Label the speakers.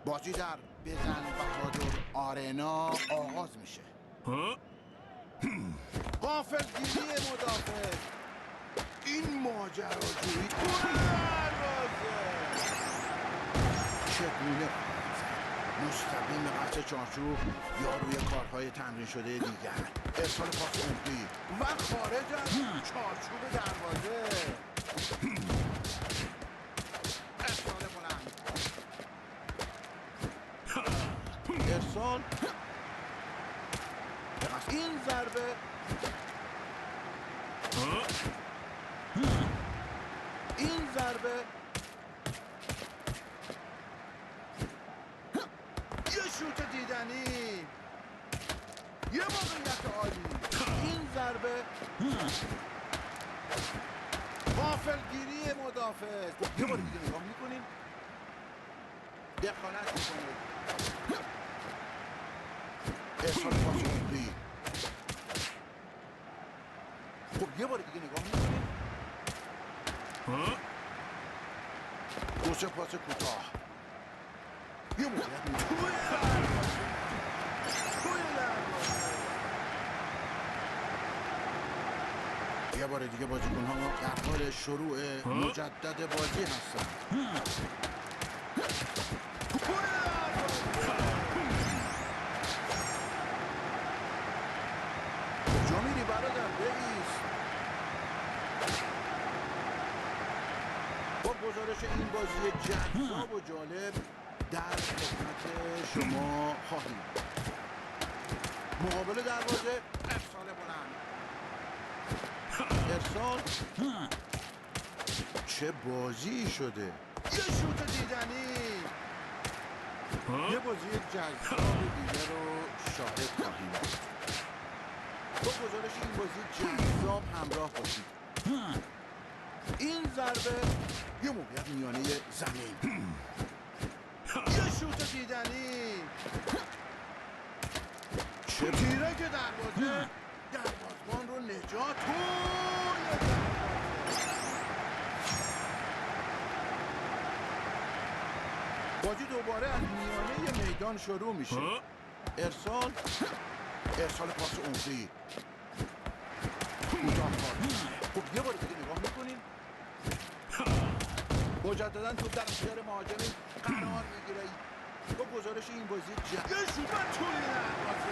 Speaker 1: بازی در بزن بهادر آرنا آغاز میشه. غافلگیری مدافع، این ماجراجویی تو دروازه چگونه مستقیم به قطع چارچوب یا روی کارهای تمرین شده دیگر، ارسال پاس عمقی و خارج از چارچوب دروازه، ارسال بلند، ارسال، این ضربه، این ضربه، یه شوت دیدنی، یه موقعیت عالی، این ضربه، غافلگیری مدافع. یه بار دیگه نگاه میکنیم، دخالت میکنه، ارسال پاس عمقی. خب یه بار دیگه نگاه میکنیم، دوسه پاس کوتاه، یه موقعیت توی یه بار دیگه بازیکن‌ها در حال شروع مجدد بازی هستن. کجا میری برادر؟ بایست. با گزارش این بازی جذاب و جالب در خدمت شما خواهیم. مقابل دروازه، ارسال بلند، ارسال، چه بازی شده، یه شوت دیدنی. یه بازی جذاب دیگه رو شاهد خواهیم بود. با گزارش این بازی جذاب همراه باشید. این ضربه، یه موقعیت میانه زمین، یه شوت دیدنی، چه تیره که دروازه، دروازه‌بان رو نجات بازی دوباره از میانه میدان شروع میشه. ارسال، ارسال پاس عمقی، کوتاه کار. خب یه بار دیگه نگاه میکنیم، مجددا توپ در اختیار مهاجمی قرار میگیره. با گزارش این بازی یه شوت توی دروازه،